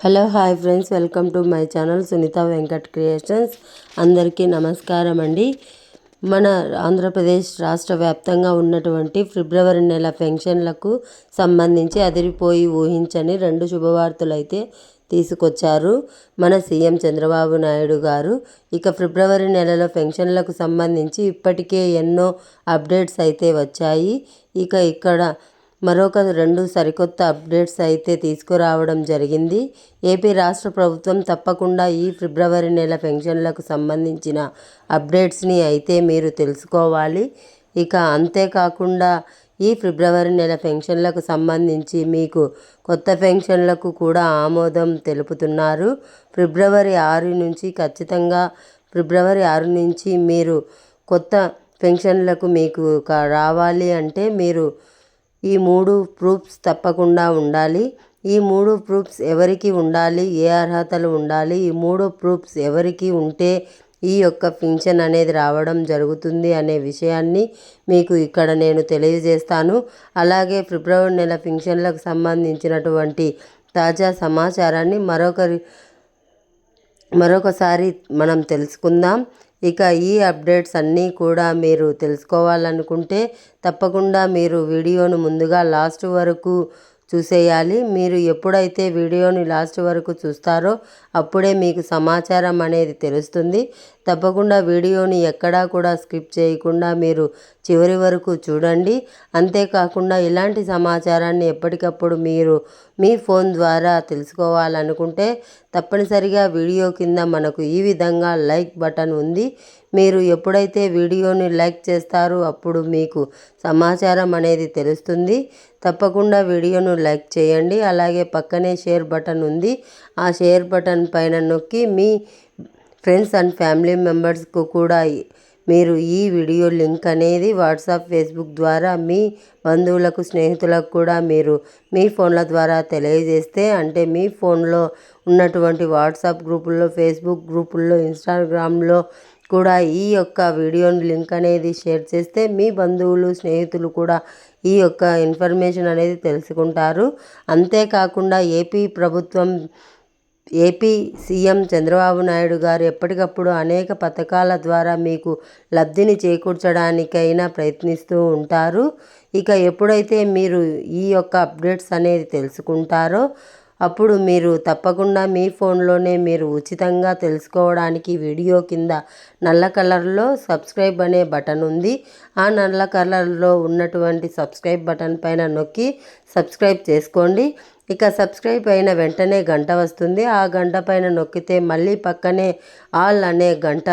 Hello hi friends, welcome to my channel Sunitha Venkat creations. అందరికీ నమస్కారం అండి. మన ఆంధ్రప్రదేశ్ రాష్ట్ర వ్యాప్తంగా ఉన్నటువంటి ఫిబ్రవరి నెల పెన్షన్లకు సంబంధించి అదిరిపోయి ఊహించని 2 శుభవార్తలు అయితే తీసుకొచ్చారు మన సీఎం చంద్రబాబు నాయుడు గారు. ఇక ఫిబ్రవరి నెలలో పెన్షన్లకు సంబంధించి ఇప్పటికే ఎన్నో అప్డేట్స్ అయితే వచ్చాయి. ఇక్కడ మరొక 2 సరికొత్త అప్డేట్స్ అయితే తీసుకురావడం జరిగింది. ఏపీ రాష్ట్ర ప్రభుత్వం తప్పకుండా ఈ ఫిబ్రవరి నెల పెన్షన్లకు సంబంధించిన అప్డేట్స్ని అయితే మీరు తెలుసుకోవాలి. ఇక అంతేకాకుండా ఈ ఫిబ్రవరి నెల పెన్షన్లకు సంబంధించి మీకు కొత్త పెన్షన్లకు కూడా ఆమోదం తెలుపుతున్నారు. ఫిబ్రవరి 6 నుంచి ఖచ్చితంగా ఫిబ్రవరి 6 నుంచి మీరు కొత్త పెన్షన్లకు మీకు రావాలి అంటే మీరు ఈ 3 ప్రూఫ్స్ తప్పకుండా ఉండాలి. ఈ 3 ప్రూఫ్స్ ఎవరికి ఉండాలి, ఏ అర్హతలు ఉండాలి, ఈ 3 ప్రూఫ్స్ ఎవరికి ఉంటే ఈ యొక్క పింఛన్ అనేది రావడం జరుగుతుంది అనే విషయాన్ని మీకు ఇక్కడ నేను తెలియజేస్తాను. అలాగే ఫిబ్రవరి నెల పింఛన్లకు సంబంధించినటువంటి తాజా సమాచారాన్ని మరొకసారి మనం తెలుసుకుందాం. ఇక ఈ అప్డేట్స్ అన్నీ కూడా మీరు తెలుసుకోవాలనుకుంటే తప్పకుండా మీరు వీడియోను ముందుగా లాస్ట్ వరకు చూసేయాలి. మీరు ఎప్పుడైతే వీడియోని లాస్ట్ వరకు చూస్తారో అప్పుడే మీకు సమాచారం అనేది తెలుస్తుంది. తప్పకుండా వీడియోని ఎక్కడా కూడా స్కిప్ చేయకుండా మీరు చివరి వరకు చూడండి. అంతేకాకుండా ఇలాంటి సమాచారాన్ని ఎప్పటికప్పుడు మీరు మీ ఫోన్ ద్వారా తెలుసుకోవాలనుకుంటే తప్పనిసరిగా వీడియో కింద మనకు ఈ విధంగా లైక్ బటన్ ఉంది. మీరు ఎప్పుడైతే వీడియోని లైక్ చేస్తారో అప్పుడు మీకు సమాచారం అనేది తెలుస్తుంది. తప్పకుండా వీడియోను లైక్ చేయండి. అలాగే పక్కనే షేర్ బటన్ ఉంది. ఆ షేర్ బటన్ పైన నొక్కి మీ ఫ్రెండ్స్ అండ్ ఫ్యామిలీ మెంబర్స్కు కూడా మీరు ఈ వీడియో లింక్ అనేది వాట్సాప్, ఫేస్బుక్ ద్వారా మీ బంధువులకు, స్నేహితులకు కూడా మీరు మీ ఫోన్ల ద్వారా తెలియజేస్తే, అంటే మీ ఫోన్లో ఉన్నటువంటి వాట్సాప్ గ్రూపుల్లో, ఫేస్బుక్ గ్రూపుల్లో, ఇన్స్టాగ్రామ్లో కూడా ఈ యొక్క వీడియోని లింక్ అనేది షేర్ చేస్తే మీ బంధువులు, స్నేహితులు కూడా ఈ యొక్క ఇన్ఫర్మేషన్ అనేది తెలుసుకుంటారు. అంతేకాకుండా ఏపీ సీఎం చంద్రబాబు నాయుడు గారు ఎప్పటికప్పుడు అనేక పథకాల ద్వారా మీకు లబ్ధిని చేకూర్చడానికైనా ప్రయత్నిస్తూ ఉంటారు. ఇక ఎప్పుడైతే మీరు ఈ యొక్క అప్డేట్స్ అనేది తెలుసుకుంటారో అప్పుడు మీరు తప్పకుండా మీ ఫోన్లోనే మీరు ఉచితంగా తెలుసుకోవడానికి వీడియో కింద నల్ల కలర్లో సబ్స్క్రైబ్ అనే బటన్ ఉంది. ఆ నల్ల కలర్లో ఉన్నటువంటి సబ్స్క్రైబ్ బటన్ పైన నొక్కి సబ్స్క్రైబ్ చేసుకోండి. ఇక సబ్స్క్రైబ్ అయిన వెంటనే గంట వస్తుంది. ఆ గంట పైన నొక్కితే మళ్ళీ పక్కనే ఆల్ అనే గంట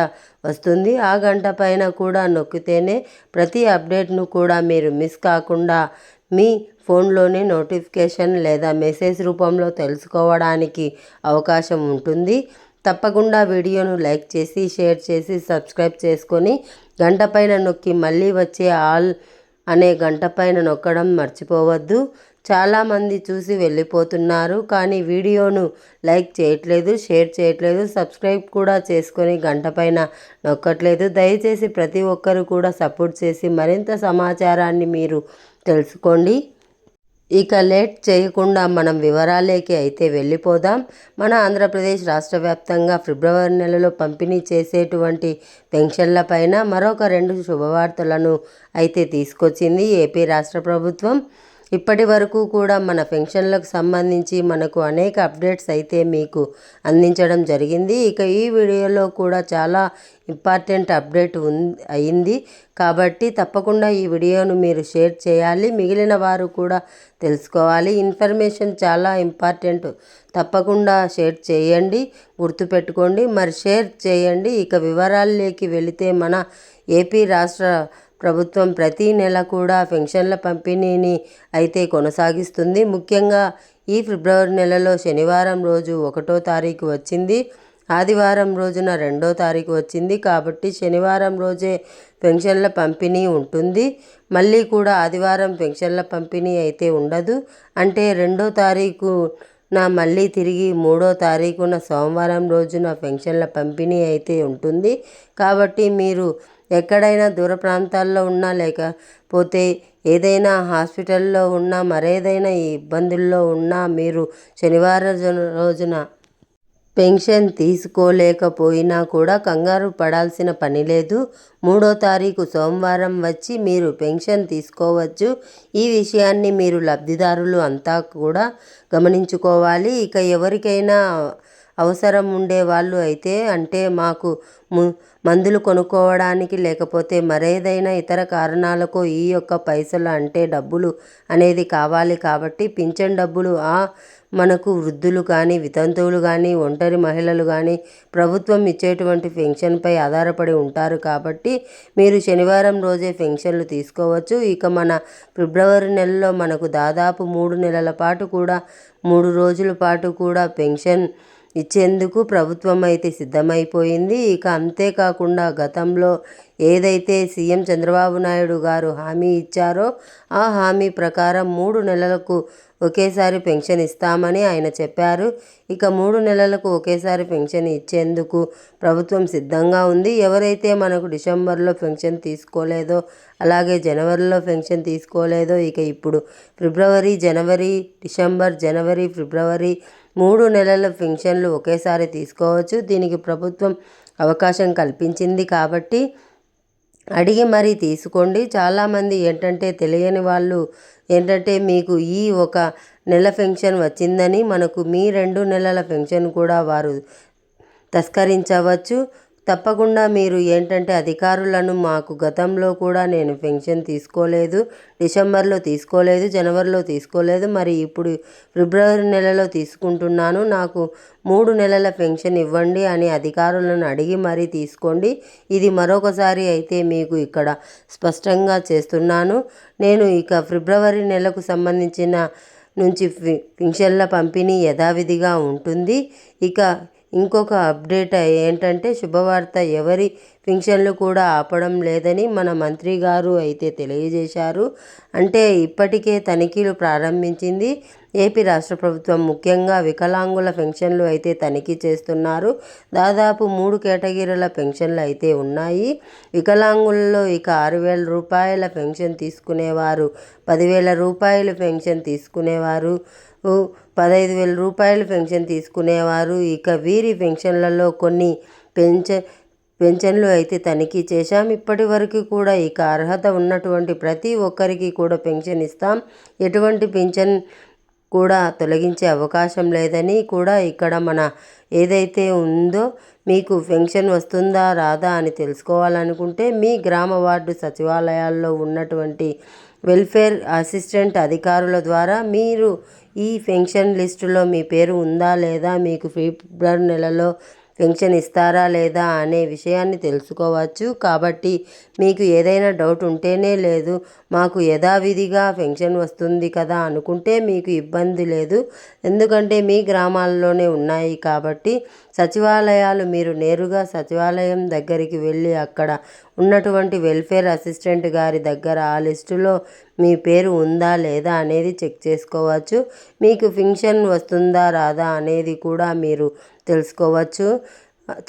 వస్తుంది. ఆ గంట పైన కూడా నొక్కితేనే ప్రతి అప్డేట్ను కూడా మీరు మిస్ కాకుండా మీ ఫోన్లోనే నోటిఫికేషన్ లేదా మెసేజ్ రూపంలో తెలుసుకోవడానికి అవకాశం ఉంటుంది. తప్పకుండా వీడియోను లైక్ చేసి, షేర్ చేసి, సబ్స్క్రైబ్ చేసుకొని గంట పైన నొక్కి మళ్ళీ వచ్చే ఆల్ అనే గంట పైన నొక్కడం మర్చిపోవద్దు. చాలామంది చూసి వెళ్ళిపోతున్నారు, కానీ వీడియోను లైక్ చేయట్లేదు, షేర్ చేయట్లేదు, సబ్స్క్రైబ్ కూడా చేసుకొని గంట పైన నొక్కట్లేదు. దయచేసి ప్రతి ఒక్కరు కూడా సపోర్ట్ చేసి మరింత సమాచారాన్ని మీరు తెలుసుకోండి. ఇక లేట్ చేయకుండా మనం వివరాలేకి అయితే వెళ్ళిపోదాం. మన ఆంధ్రప్రదేశ్ రాష్ట్ర వ్యాప్తంగా ఫిబ్రవరి నెలలో పంపిణీ చేసేటువంటి పెన్షన్ల పైన మరొక 2 శుభవార్తలను అయితే తీసుకొచ్చింది ఏపీ రాష్ట్ర ప్రభుత్వం. ఇప్పటి వరకు కూడా మన పెన్షన్లకు సంబంధించి మనకు అనేక అప్డేట్స్ అయితే మీకు అందించడం జరిగింది. ఇక ఈ వీడియోలో కూడా చాలా ఇంపార్టెంట్ అప్డేట్ అయింది కాబట్టి తప్పకుండా ఈ వీడియోను మీరు షేర్ చేయాలి. మిగిలిన వారు కూడా తెలుసుకోవాలి. ఇన్ఫర్మేషన్ చాలా ఇంపార్టెంట్. తప్పకుండా షేర్ చేయండి, గుర్తుపెట్టుకోండి, మరి షేర్ చేయండి. ఇక వివరాల్లోకి వెళితే మన ఏపీ రాష్ట్ర ప్రభుత్వం ప్రతి నెల కూడా పెన్షన్ల పంపిణీని అయితే కొనసాగిస్తుంది. ముఖ్యంగా ఈ ఫిబ్రవరి నెలలో శనివారం రోజు 1వ తారీఖు వచ్చింది, ఆదివారం రోజున 2వ తారీఖు వచ్చింది. కాబట్టి శనివారం రోజే పెన్షన్ల పంపిణీ ఉంటుంది. మళ్ళీ కూడా ఆదివారం పెన్షన్ల పంపిణీ అయితే ఉండదు. అంటే 2వ తారీఖు మళ్ళీ తిరిగి 3వ తారీఖున సోమవారం రోజున పెన్షన్ల పంపిణీ అయితే ఉంటుంది. కాబట్టి మీరు ఎక్కడైనా దూర ప్రాంతాల్లో ఉన్నా, లేకపోతే ఏదైనా హాస్పిటల్లో ఉన్నా, మరేదైనా ఇబ్బందుల్లో ఉన్నా మీరు శనివారం రోజున పెన్షన్ తీసుకోలేకపోయినా కూడా కంగారు పడాల్సిన పని లేదు. 3వ తారీఖు సోమవారం వచ్చి మీరు పెన్షన్ తీసుకోవచ్చు. ఈ విషయాన్ని మీరు లబ్ధిదారులు అంతా కూడా గమనించుకోవాలి. ఇక ఎవరికైనా అవసరం ఉండే వాళ్ళు అయితే, అంటే మాకు మందులు కొనుక్కోవడానికి లేకపోతే మరేదైనా ఇతర కారణాలకు ఈ యొక్క పైసలు అంటే డబ్బులు అనేది కావాలి. కాబట్టి పింఛన్ డబ్బులు మనకు వృద్ధులు కానీ, వితంతువులు కానీ, ఒంటరి మహిళలు కానీ ప్రభుత్వం ఇచ్చేటువంటి పెన్షన్పై ఆధారపడి ఉంటారు. కాబట్టి మీరు శనివారం రోజే పెన్షన్లు తీసుకోవచ్చు. ఇక మన ఫిబ్రవరి నెలలో మనకు దాదాపు 3 నెలల పాటు కూడా 3 రోజుల పాటు కూడా పెన్షన్ ఇచ్చేందుకు ప్రభుత్వం అయితే సిద్ధమైపోయింది. ఇక అంతేకాకుండా గతంలో ఏదైతే సీఎం చంద్రబాబు నాయుడు గారు హామీ ఇచ్చారో ఆ హామీ ప్రకారం 3 నెలలకు ఒకేసారి పెన్షన్ ఇస్తామని ఆయన చెప్పారు. ఇక 3 నెలలకు ఒకేసారి పెన్షన్ ఇచ్చేందుకు ప్రభుత్వం సిద్ధంగా ఉంది. ఎవరైతే మనకు డిసెంబర్లో పెన్షన్ తీసుకోలేదో, అలాగే జనవరిలో పెన్షన్ తీసుకోలేదో, ఇక ఇప్పుడు ఫిబ్రవరి, జనవరి, డిసెంబర్, జనవరి, ఫిబ్రవరి 3 నెలల పెన్షన్లు ఒకేసారి తీసుకోవచ్చు. దీనికి ప్రభుత్వం అవకాశం కల్పించింది. కాబట్టి అడిగి మరీ తీసుకోండి. చాలామంది ఏంటంటే తెలియని వాళ్ళు ఏంటంటే మీకు ఈ ఒక నెల పెన్షన్ వచ్చిందని మనకు మీ 2 నెలల పెన్షన్ కూడా వారు తస్కరించవచ్చు. తప్పకుండా మీరు ఏంటంటే అధికారులను, మాకు గతంలో కూడా నేను పెన్షన్ తీసుకోలేదు, డిసెంబర్లో తీసుకోలేదు, జనవరిలో తీసుకోలేదు, మరి ఇప్పుడు ఫిబ్రవరి నెలలో తీసుకుంటున్నాను, నాకు 3 నెలల పెన్షన్ ఇవ్వండి అని అధికారులను అడిగి మరీ తీసుకోండి. ఇది మరొకసారి అయితే మీకు ఇక్కడ స్పష్టంగా చేస్తున్నాను. నేను ఇక ఫిబ్రవరి నెలకు సంబంధించిన నుంచి పెన్షన్ల పంపిణీ యథావిధిగా ఉంటుంది. ఇక ఇంకొక అప్డేట్ ఏంటంటే శుభవార్త, ఎవరి పెన్షన్లు కూడా ఆపడం లేదని మన మంత్రి గారు అయితే తెలియజేశారు. అంటే ఇప్పటికే తనిఖీలు ప్రారంభించింది ఏపీ రాష్ట్ర ప్రభుత్వం. ముఖ్యంగా వికలాంగుల పెన్షన్లు అయితే తనిఖీ చేస్తున్నారు. దాదాపు 3 కేటగిరీల పెన్షన్లు అయితే ఉన్నాయి. వికలాంగులలో ఇక 6,000 రూపాయల పెన్షన్ తీసుకునేవారు, 10,000 రూపాయలు పెన్షన్ తీసుకునేవారు, 15,000 రూపాయలు పెన్షన్ తీసుకునేవారు. ఇక వీరి పెన్షన్లలో కొన్ని పెన్షన్లు అయితే తనిఖీ చేశాం. ఇప్పటి వరకు కూడా ఇక అర్హత ఉన్నటువంటి ప్రతి ఒక్కరికి కూడా పెన్షన్ ఇస్తాం. ఎటువంటి పెన్షన్ కూడా తొలగించే అవకాశం లేదని కూడా ఇక్కడ మన ఏదైతే ఉందో, మీకు పెన్షన్ వస్తుందా రాదా అని తెలుసుకోవాలనుకుంటే మీ గ్రామ వార్డు సచివాలయాల్లో ఉన్నటువంటి వెల్ఫేర్ అసిస్టెంట్ అధికారుల ద్వారా మీరు ఈ పెన్షన్ లిస్టులో మీ పేరు ఉందా లేదా, మీకు ఫిబ్రవరి నెలలో పెన్షన్ ఇస్తారా లేదా అనే విషయాన్ని తెలుసుకోవచ్చు. కాబట్టి మీకు ఏదైనా డౌట్ ఉంటేనే, లేదు మాకు యథావిధిగా పెన్షన్ వస్తుంది కదా అనుకుంటే మీకు ఇబ్బంది లేదు. ఎందుకంటే మీ గ్రామాల్లోనే ఉన్నాయి. కాబట్టి సచివాలయాలు, మీరు నేరుగా సచివాలయం దగ్గరికి వెళ్ళి అక్కడ ఉన్నటువంటి వెల్ఫేర్ అసిస్టెంట్ గారి దగ్గర ఆ లిస్టులో మీ పేరు ఉందా లేదా అనేది చెక్ చేసుకోవచ్చు. మీకు పెన్షన్ వస్తుందా రాదా అనేది కూడా మీరు తెలుసుకోవచ్చు.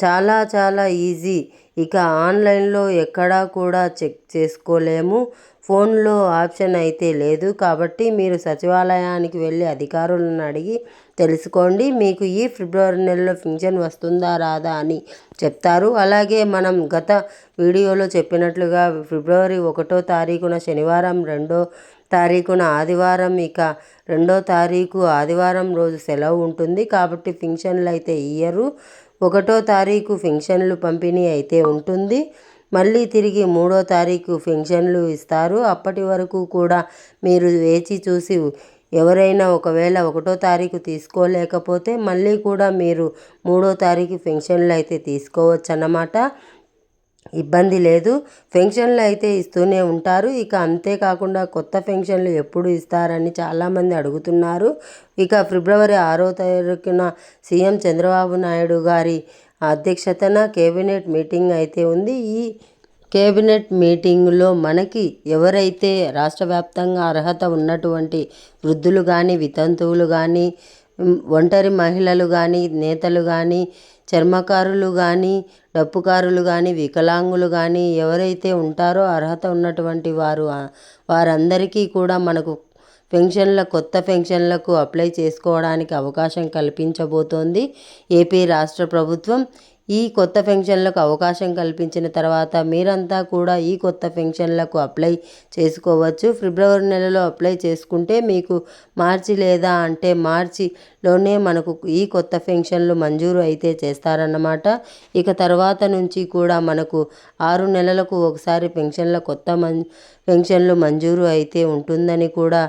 చాలా చాలా ఈజీ. ఇక ఆన్లైన్లో ఎక్కడా కూడా చెక్ చేసుకోలేము. ఫోన్లో ఆప్షన్ అయితే లేదు. కాబట్టి మీరు సచివాలయానికి వెళ్ళి అధికారులను అడిగి తెలుసుకోండి. మీకు ఈ ఫిబ్రవరి నెలలో పెన్షన్ వస్తుందా రాదా అని చెప్తారు. అలాగే మనం గత వీడియోలో చెప్పినట్లుగా ఫిబ్రవరి 1వ తారీఖున శనివారం, 2వ తారీఖున ఆదివారం, ఇక 2వ తారీఖు ఆదివారం రోజు సెలవు ఉంటుంది. కాబట్టి పెన్షన్లు అయితే ఇయ్యరు. 1వ తారీఖు పెన్షన్లు పంపిణీ అయితే ఉంటుంది. మళ్ళీ తిరిగి 3వ తారీఖు పెన్షన్లు ఇస్తారు. అప్పటి వరకు కూడా మీరు వేచి చూసి, ఎవరైనా ఒకవేళ 1వ తారీఖు తీసుకోలేకపోతే మళ్ళీ కూడా మీరు 3వ తారీఖు పెన్షన్లు అయితే తీసుకోవచ్చు అన్నమాట. ఇబ్బంది లేదు. పెన్షన్లు అయితే ఇస్తూనే ఉంటారు. ఇక అంతేకాకుండా కొత్త పెన్షన్లు ఎప్పుడు ఇస్తారని చాలామంది అడుగుతున్నారు. ఇక ఫిబ్రవరి 6వ తారీఖున సీఎం చంద్రబాబు నాయుడు గారి అధ్యక్షతన కేబినెట్ మీటింగ్ అయితే ఉంది. ఈ కేబినెట్ మీటింగ్లో మనకి ఎవరైతే రాష్ట్ర వ్యాప్తంగా అర్హత ఉన్నటువంటి వృద్ధులు కానీ, వితంతువులు కానీ, ఒంటరి మహిళలు కానీ, నేతలు కానీ, చర్మకారులు కానీ, డప్పుకారులు కానీ, వికలాంగులు కానీ ఎవరైతే ఉంటారో అర్హత ఉన్నటువంటి వారందరికీ కూడా మనకు కొత్త పెన్షన్లకు అప్లై చేసుకోవడానికి అవకాశం కల్పించబోతోంది ఏపీ రాష్ట్ర ప్రభుత్వం. ఈ కొత్త పెన్షన్లకు అవకాశం కల్పించిన తర్వాత మీరంతా కూడా ఈ కొత్త పెన్షన్లకు అప్లై చేసుకోవచ్చు. ఫిబ్రవరి నెలలో అప్లై చేసుకుంటే మీకు మార్చిలోనే మనకు ఈ కొత్త పెన్షన్లు మంజూరు అయితే చేస్తారన్నమాట. ఇక తర్వాత నుంచి కూడా మనకు 6 నెలలకు ఒకసారి పెన్షన్లు మంజూరు అయితే ఉంటుందని కూడా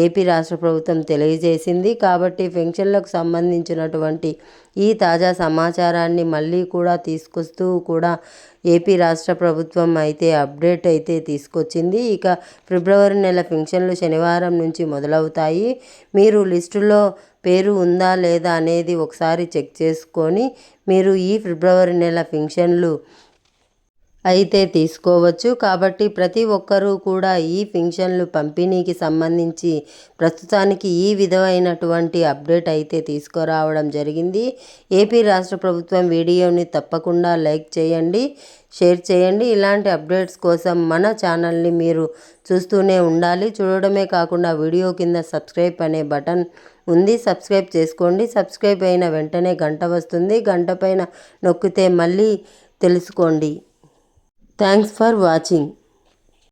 ఏపీ రాష్ట్ర ప్రభుత్వం తెలియజేసింది. కాబట్టి పెన్షన్లకు సంబంధించినటువంటి ఈ తాజా సమాచారాన్ని మళ్ళీ కూడా తీసుకొస్తూ కూడా ఏపీ రాష్ట్ర ప్రభుత్వం అయితే అప్డేట్ అయితే తీసుకొచ్చింది. ఇక ఫిబ్రవరి నెల పెన్షన్లు శనివారం నుంచి మొదలవుతాయి. మీరు లిస్టులో పేరు ఉందా లేదా అనేది ఒకసారి చెక్ చేసుకొని మీరు ఈ ఫిబ్రవరి నెల పెన్షన్లు అయితే తీసుకోవచ్చు. కాబట్టి ప్రతి ఒక్కరూ కూడా ఈ పెన్షన్లు పంపిణీకి సంబంధించి ప్రస్తుతానికి ఈ విధమైనటువంటి అప్డేట్ అయితే తీసుకురావడం జరిగింది. ఏపీ రాష్ట్ర ప్రభుత్వం వీడియోని తప్పకుండా లైక్ చేయండి, షేర్ చేయండి. ఇలాంటి అప్డేట్స్ కోసం మన ఛానల్ని మీరు చూస్తూనే ఉండాలి. చూడడమే కాకుండా వీడియో కింద సబ్స్క్రైబ్ అనే బటన్ ఉంది, సబ్స్క్రైబ్ చేసుకోండి. సబ్స్క్రైబ్ అయిన వెంటనే గంట వస్తుంది, గంట పైన నొక్కితే మళ్ళీ తెలుసుకోండి. Thanks for watching.